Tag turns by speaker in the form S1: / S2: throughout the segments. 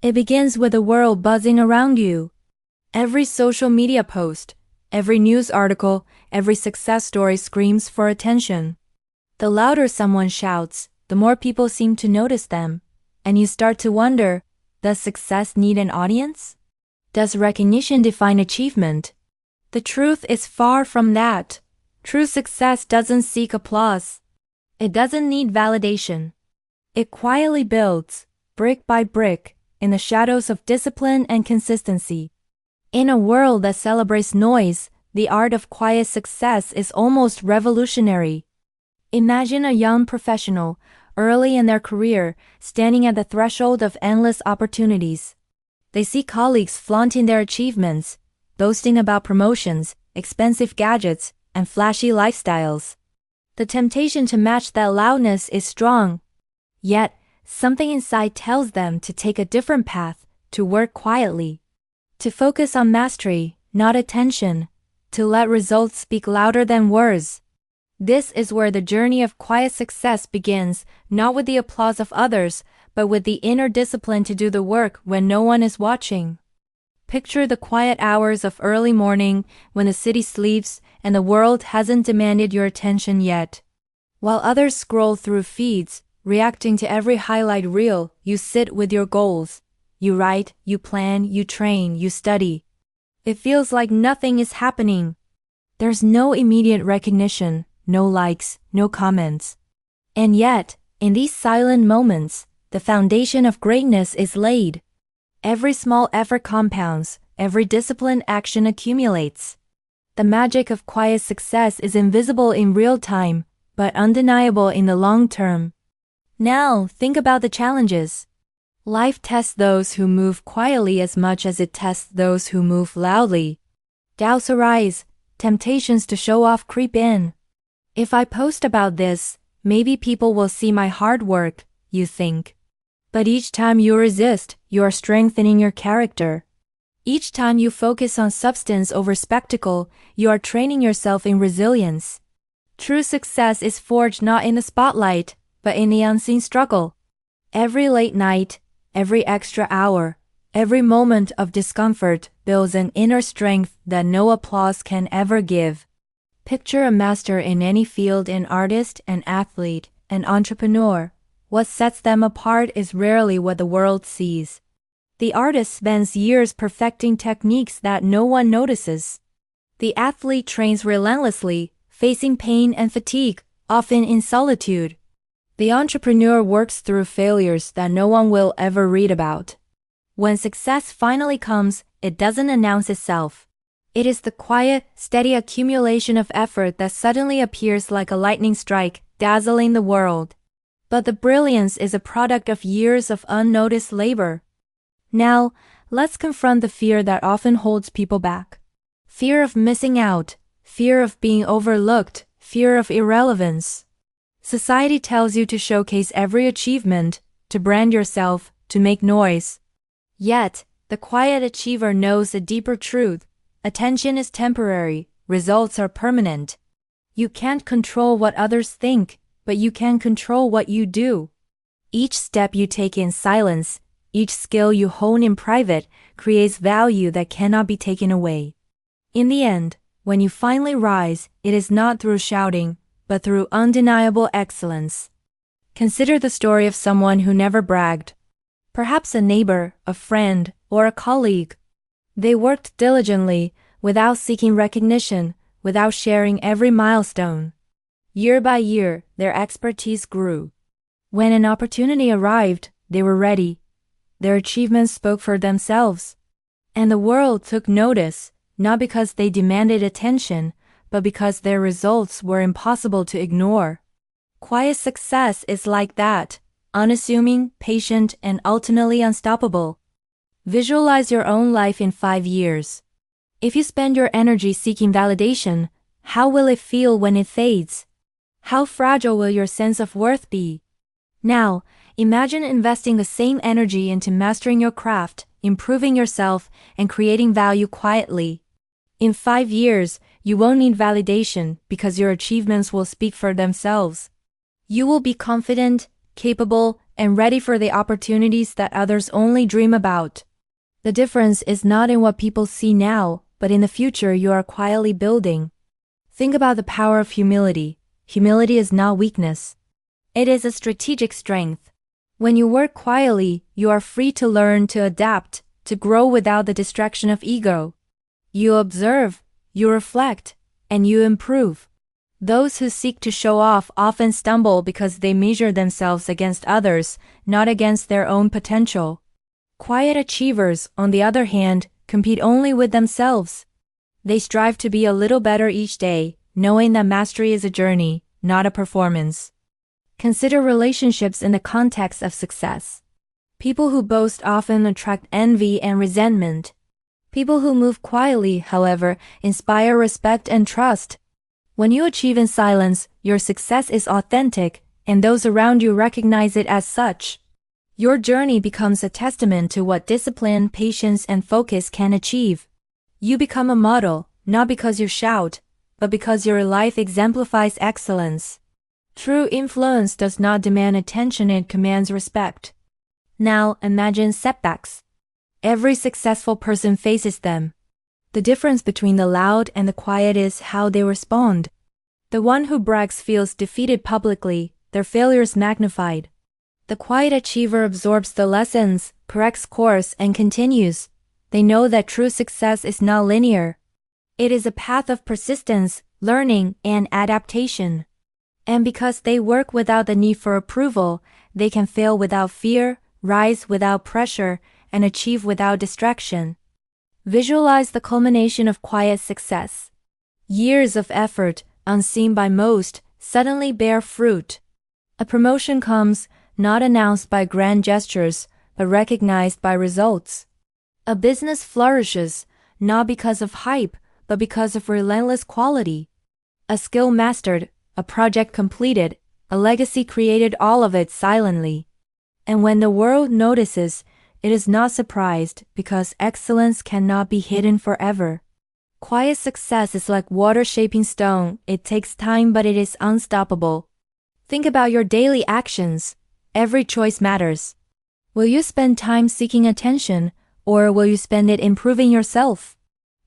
S1: It begins with the world buzzing around you. Every social media post, every news article, every success story screams for attention. The louder someone shouts, the more people seem to notice them, and you start to wonder, does success need an audience? Does recognition define achievement? The truth is far from that. True success doesn't seek applause. It doesn't need validation. It quietly builds, brick by brick, in the shadows of discipline and consistency. In a world that celebrates noise, the art of quiet success is almost revolutionary. Imagine a young professional, early in their career, standing at the threshold of endless opportunities. They see colleagues flaunting their achievements, boasting about promotions, expensive gadgets, and flashy lifestyles. The temptation to match that loudness is strong. Yet, something inside tells them to take a different path, to work quietly, to focus on mastery, not attention, to let results speak louder than words. This is where the journey of quiet success begins, not with the applause of others, but with the inner discipline to do the work when no one is watching. Picture the quiet hours of early morning when the city sleeps and the world hasn't demanded your attention yet. While others scroll through feeds, reacting to every highlight reel, you sit with your goals. You write, you plan, you train, you study. It feels like nothing is happening. There's no immediate recognition, no likes, no comments. And yet, in these silent moments, the foundation of greatness is laid. Every small effort compounds, every disciplined action accumulates. The magic of quiet success is invisible in real time, but undeniable in the long term. Now, think about the challenges. Life tests those who move quietly as much as it tests those who move loudly. Doubts arise, temptations to show off creep in. If I post about this, maybe people will see my hard work, you think. But each time you resist, you are strengthening your character. Each time you focus on substance over spectacle, you are training yourself in resilience. True success is forged not in the spotlight, but in the unseen struggle. Every late night, every extra hour, every moment of discomfort builds an inner strength that no applause can ever give. Picture a master in any field: an artist, an athlete, an entrepreneur. What sets them apart is rarely what the world sees. The artist spends years perfecting techniques that no one notices. The athlete trains relentlessly, facing pain and fatigue, often in solitude. The entrepreneur works through failures that no one will ever read about. When success finally comes, it doesn't announce itself. It is the quiet, steady accumulation of effort that suddenly appears like a lightning strike, dazzling the world. But the brilliance is a product of years of unnoticed labor. Now, let's confront the fear that often holds people back. Fear of missing out, fear of being overlooked, fear of irrelevance. Society tells you to showcase every achievement, to brand yourself, to make noise. Yet, the quiet achiever knows a deeper truth. Attention is temporary, results are permanent. You can't control what others think, but you can control what you do. Each step you take in silence, each skill you hone in private, creates value that cannot be taken away. In the end, when you finally rise, it is not through shouting, but through undeniable excellence. Consider the story of someone who never bragged. Perhaps a neighbor, a friend, or a colleague. They worked diligently, without seeking recognition, without sharing every milestone. Year by year, their expertise grew. When an opportunity arrived, they were ready. Their achievements spoke for themselves. And the world took notice, not because they demanded attention, but because their results were impossible to ignore. Quiet success is like that, unassuming, patient, and ultimately unstoppable. Visualize your own life in 5 years. If you spend your energy seeking validation, how will it feel when it fades? How fragile will your sense of worth be? Now, imagine investing the same energy into mastering your craft, improving yourself, and creating value quietly. In 5 years, you won't need validation because your achievements will speak for themselves. You will be confident, capable, and ready for the opportunities that others only dream about. The difference is not in what people see now, but in the future you are quietly building. Think about the power of humility. Humility is not weakness. It is a strategic strength. When you work quietly, you are free to learn, to adapt, to grow without the distraction of ego. You observe, you reflect, and you improve. Those who seek to show off often stumble because they measure themselves against others, not against their own potential. Quiet achievers, on the other hand, compete only with themselves. They strive to be a little better each day, knowing that mastery is a journey, not a performance. Consider relationships in the context of success. People who boast often attract envy and resentment. People who move quietly, however, inspire respect and trust. When you achieve in silence, your success is authentic, and those around you recognize it as such. Your journey becomes a testament to what discipline, patience, and focus can achieve. You become a model, not because you shout, but because your life exemplifies excellence. True influence does not demand attention, it commands respect. Now, imagine setbacks. Every successful person faces them. The difference between the loud and the quiet is how they respond. The one who brags feels defeated publicly, their failures magnified. The quiet achiever absorbs the lessons, corrects course, and continues. They know that true success is not linear. It is a path of persistence, learning, and adaptation. And because they work without the need for approval, they can fail without fear, rise without pressure, and achieve without distraction. Visualize the culmination of quiet success. Years of effort, unseen by most, suddenly bear fruit. A promotion comes, not announced by grand gestures, but recognized by results. A business flourishes, not because of hype, but because of relentless quality. A skill mastered, a project completed, a legacy created, all of it silently. And when the world notices, it is not surprised because excellence cannot be hidden forever. Quiet success is like water shaping stone. It takes time, but it is unstoppable. Think about your daily actions. Every choice matters. Will you spend time seeking attention, or will you spend it improving yourself?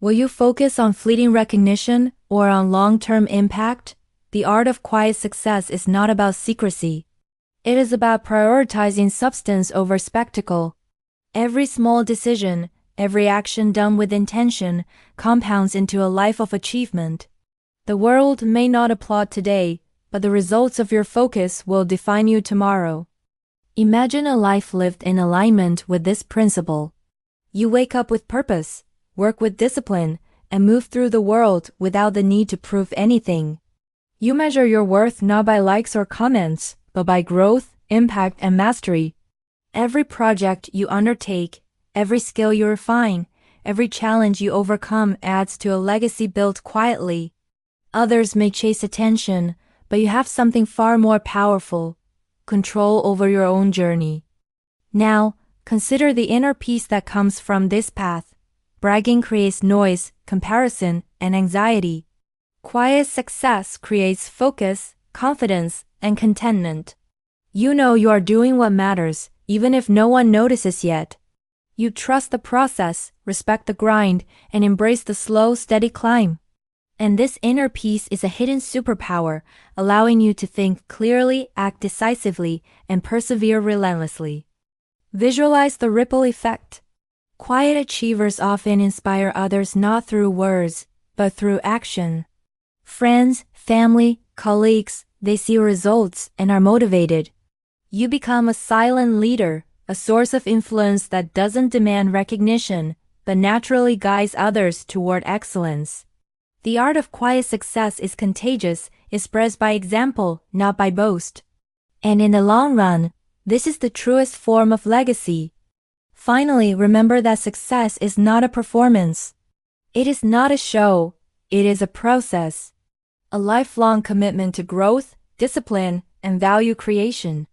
S1: Will you focus on fleeting recognition or on long-term impact? The art of quiet success is not about secrecy. It is about prioritizing substance over spectacle. Every small decision, every action done with intention, compounds into a life of achievement. The world may not applaud today, but the results of your focus will define you tomorrow. Imagine a life lived in alignment with this principle. You wake up with purpose, work with discipline, and move through the world without the need to prove anything. You measure your worth not by likes or comments, but by growth, impact, and mastery. Every project you undertake, every skill you refine, every challenge you overcome adds to a legacy built quietly. Others may chase attention, but you have something far more powerful: control over your own journey. Now, consider the inner peace that comes from this path. Bragging creates noise, comparison, and anxiety. Quiet success creates focus, confidence, and contentment. You know you are doing what matters, even if no one notices yet. You trust the process, respect the grind, and embrace the slow, steady climb. And this inner peace is a hidden superpower, allowing you to think clearly, act decisively, and persevere relentlessly. Visualize the ripple effect. Quiet achievers often inspire others not through words, but through action. Friends, family, colleagues, they see results and are motivated. You become a silent leader, a source of influence that doesn't demand recognition, but naturally guides others toward excellence. The art of quiet success is contagious, it spreads by example, not by boast. And in the long run, this is the truest form of legacy. Finally, remember that success is not a performance. It is not a show, it is a process. A lifelong commitment to growth, discipline, and value creation.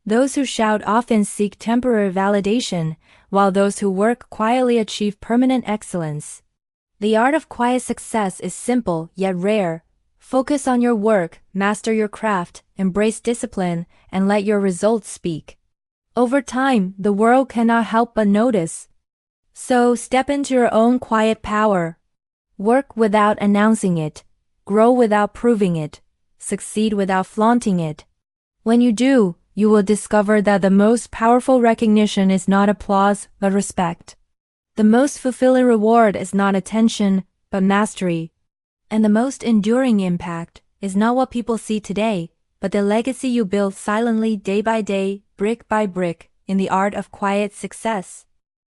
S1: Those who shout often seek temporary validation, while those who work quietly achieve permanent excellence. The art of quiet success is simple yet rare. Focus on your work, master your craft, embrace discipline, and let your results speak. Over time, the world cannot help but notice. So step into your own quiet power. Work without announcing it. Grow without proving it. Succeed without flaunting it. When you do, you will discover that the most powerful recognition is not applause, but respect. The most fulfilling reward is not attention, but mastery. And the most enduring impact is not what people see today, but the legacy you build silently day by day, brick by brick, in the art of quiet success.